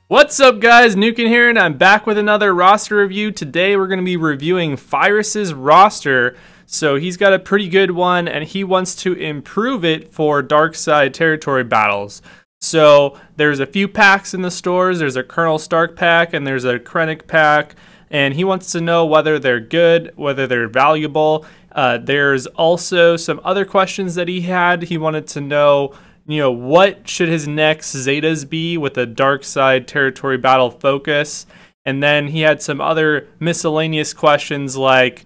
What's up guys, Nukin here, and I'm back with another roster review. Today we're going to be reviewing Phyruus' roster. So he's got a pretty good one, and he wants to improve it for dark side territory battles. So there's a few packs in the stores. There's a Colonel Starck pack, and there's a Krennic pack, and he wants to know whether they're good, whether they're valuable. There's also some other questions that he had. He wanted to know, what should his next Zetas be with a dark side territory battle focus? And then he had some other miscellaneous questions like,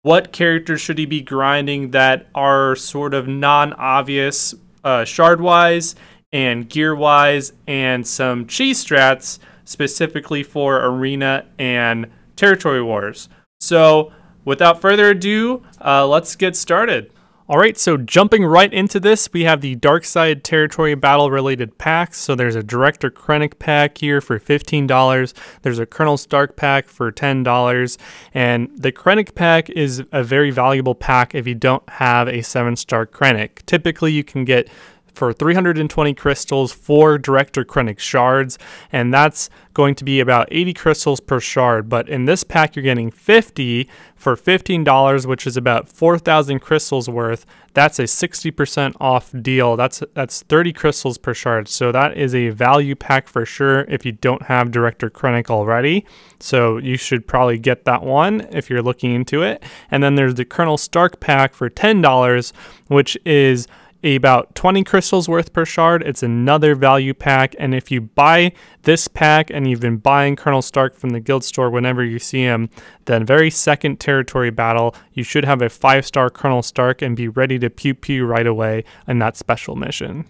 what characters should he be grinding that are sort of non-obvious shard-wise and gear-wise, and some cheese strats specifically for arena and territory wars. So without further ado, let's get started. Alright, so jumping right into this, we have the Dark Side Territory Battle related packs. So there's a Director Krennic pack here for $15. There's a Colonel Starck pack for $10. And the Krennic pack is a very valuable pack if you don't have a 7-star Krennic. Typically you can get for 320 crystals, 4 Director Krennic shards, and that's going to be about 80 crystals per shard. But in this pack, you're getting 50 for $15, which is about 4,000 crystals worth. That's a 60% off deal. That's 30 crystals per shard. So that is a value pack for sure if you don't have Director Krennic already. So you should probably get that one if you're looking into it. And then there's the Colonel Starck pack for $10, which is about 20 crystals worth per shard. It's another value pack, and if you buy this pack and you've been buying Colonel Starck from the guild store whenever you see him, then very second territory battle, you should have a 5-star Colonel Starck and be ready to pew pew right away in that special mission.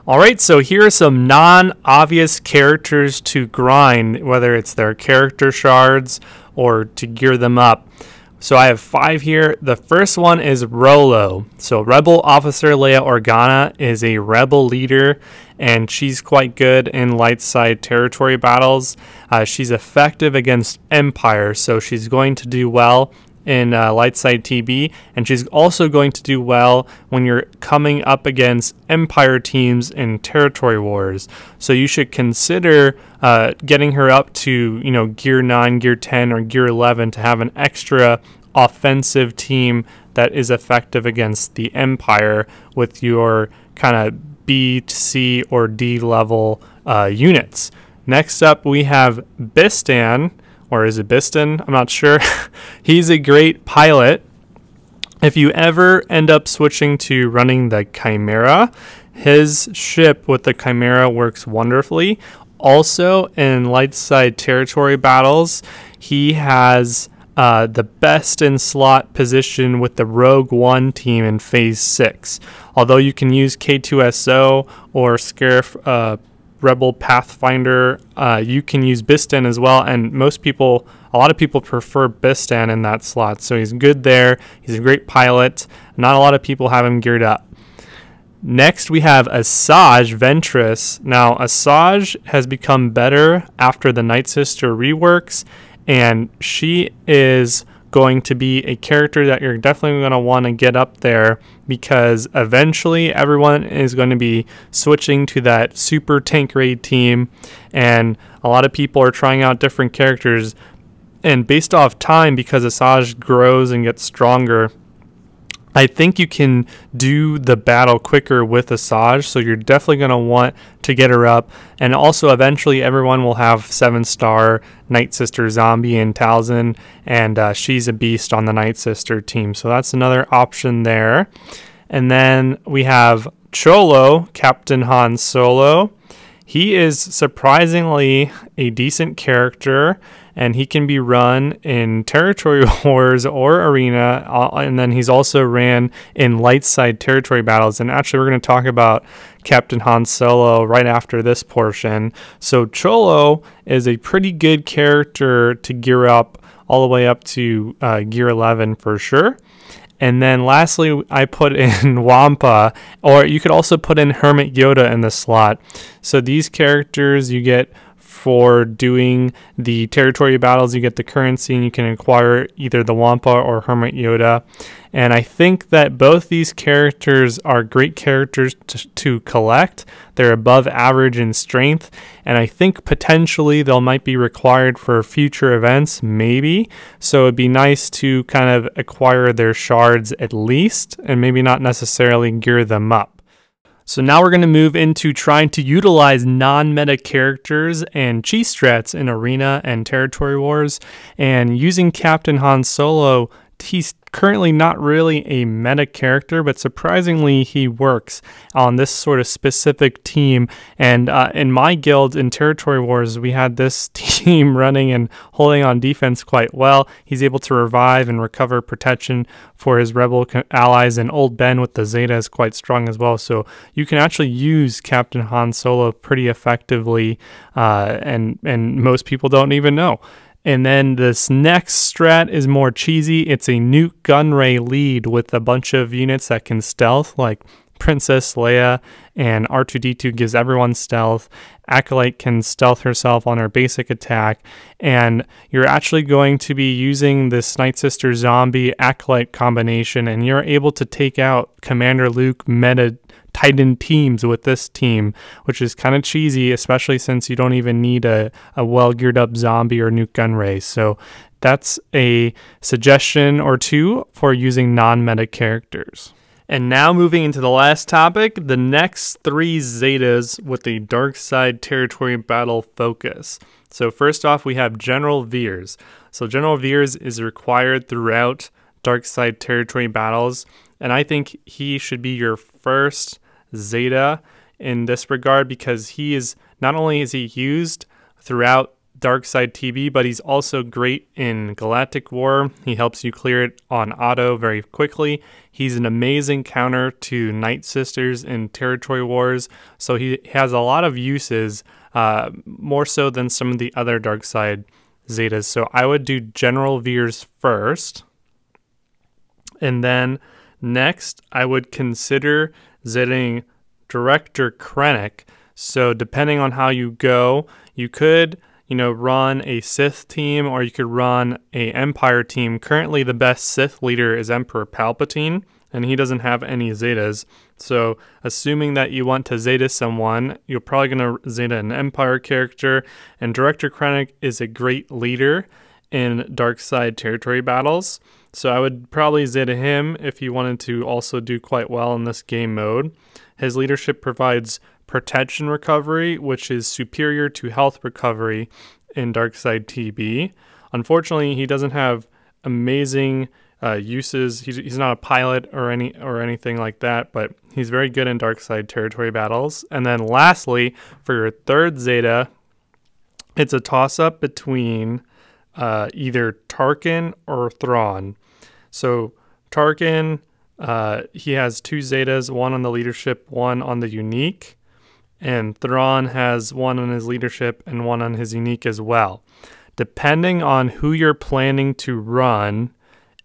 Alright, so here are some non-obvious characters to grind, whether it's their character shards or to gear them up. So I have 5 here. The first one is Rolo. So Rebel Officer Leia Organa is a rebel leader, and she's quite good in light side territory battles. She's effective against Empire, so she's going to do well in light side TB, and she's also going to do well when you're coming up against Empire teams in territory wars. So you should consider getting her up to gear 9, gear 10, or gear 11 to have an extra offensive team that is effective against the Empire with your kind of B, C, or D level units. Next up we have Bistan. Or is it Bistan? I'm not sure. He's a great pilot. If you ever end up switching to running the Chimera, his ship with the Chimera works wonderfully. Also, in light side territory battles, he has the best in slot position with the Rogue One team in Phase 6. Although you can use K2SO or Scarif Rebel Pathfinder, you can use Bistan as well, and a lot of people prefer Bistan in that slot, so he's good there. He's a great pilot. Not a lot of people have him geared up. Next we have Asajj Ventress. Now Asajj has become better after the Night Sister reworks, and she is going to be a character that you're definitely going to want to get up there, because eventually everyone is going to be switching to that super tank raid team, and a lot of people are trying out different characters, and based off time, because Asajj grows and gets stronger, I think you can do the battle quicker with Asajj, so you're definitely going to want to get her up. And also eventually everyone will have 7-star Night Sister Zombie and Talzin, and she's a beast on the Night Sister team, so that's another option there. And then we have Cholo, Captain Han Solo. He is surprisingly a decent character, and he can be run in territory wars or arena, and then he's also ran in light side territory battles. And actually we're going to talk about Captain Han Solo right after this portion. So Cholo is a pretty good character to gear up all the way up to gear 11 for sure. And then lastly, I put in Wampa, or you could also put in Hermit Yoda in the slot. So these characters you get for doing the territory battles. You get the currency and you can acquire either the Wampa or Hermit Yoda. And I think that both these characters are great characters to collect. They're above average in strength, and I think potentially they might be required for future events, maybe. So it'd be nice to kind of acquire their shards at least, and maybe not necessarily gear them up. So now we're going to move into trying to utilize non-meta characters and chi strats in Arena and Territory Wars, and using Captain Han Solo. He's currently not really a meta character, but surprisingly he works on this sort of specific team. And in my guild in Territory Wars, we had this team running and holding on defense quite well. He's able to revive and recover protection for his rebel allies, and Old Ben with the Zeta is quite strong as well. So you can actually use Captain Han Solo pretty effectively, and most people don't even know. And then this next strat is more cheesy. It's a nuke gunray lead with a bunch of units that can stealth, like Princess Leia and R2-D2 gives everyone stealth. Acolyte can stealth herself on her basic attack. And you're actually going to be using this Night Sister Zombie Acolyte combination, and you're able to take out Commander Luke meta Titan teams with this team, which is kind of cheesy, especially since you don't even need a well geared up zombie or nuke gunray. So that's a suggestion or two for using non-meta characters. And now moving into the last topic, the next 3 Zetas with a dark side territory battle focus. So first off, we have General Veers. So General Veers is required throughout dark side territory battles, and I think he should be your first Zeta in this regard, because he is not only is he used throughout Darkside TB, but he's also great in Galactic War. He helps you clear it on auto very quickly. He's an amazing counter to Night Sisters in Territory Wars, so he has a lot of uses, more so than some of the other Darkside Zetas. So I would do General Veers first, and then next I would consider Zetting Director Krennic. So depending on how you go, you could run a Sith team, or you could run a Empire team. Currently, the best Sith leader is Emperor Palpatine, and he doesn't have any Zetas. So assuming that you want to Zeta someone, you're probably going to Zeta an Empire character, and Director Krennic is a great leader in Darkside territory battles. So I would probably Zeta him if you wanted to also do quite well in this game mode. His leadership provides protection recovery, which is superior to health recovery in Darkside TB. Unfortunately, he doesn't have amazing uses. He's not a pilot or anything like that, but he's very good in Darkside territory battles. And then lastly, for your third Zeta, it's a toss-up between either Tarkin or Thrawn. So Tarkin, he has 2 Zetas, one on the leadership, one on the unique. And Thrawn has one on his leadership and one on his unique as well. Depending on who you're planning to run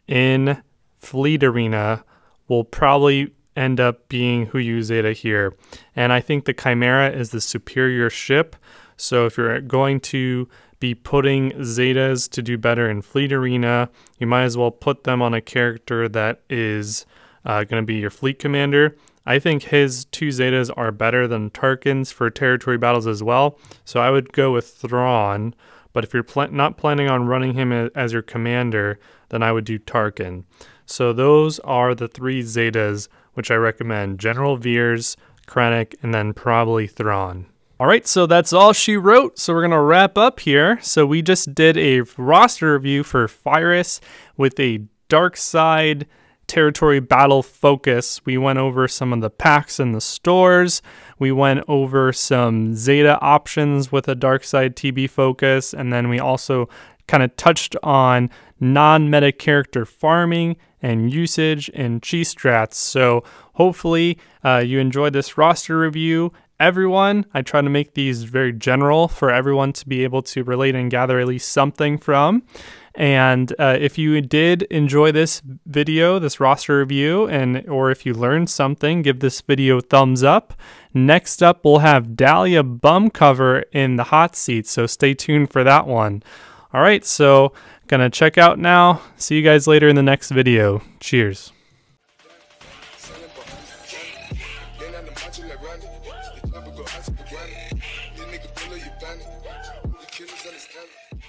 in Fleet Arena will probably end up being who you Zeta here. And I think the Chimera is the superior ship. So if you're going to be putting Zetas to do better in Fleet Arena, you might as well put them on a character that is going to be your fleet commander. I think his 2 Zetas are better than Tarkin's for territory battles as well, so I would go with Thrawn. But if you're not planning on running him as your commander, then I would do Tarkin. So those are the 3 Zetas which I recommend: General Veers, Krennic, and then probably Thrawn. Alright, so that's all she wrote, so we're going to wrap up here. So we just did a roster review for Phyruus with a dark side territory battle focus. We went over some of the packs in the stores. We went over some Zeta options with a dark side TB focus, and then we also kind of touched on non-meta character farming and usage and chi strats. So hopefully you enjoyed this roster review. Everyone, I try to make these very general for everyone to be able to relate and gather at least something from. And if you did enjoy this video, this roster review, or if you learned something, give this video a thumbs up. Next up, we'll have Dahlia bum cover in the hot seat, so stay tuned for that one. All right, so gonna check out now. See you guys later in the next video. Cheers. Nigga pull up your bandit. The nigga pull up your bandit. The killers understand it.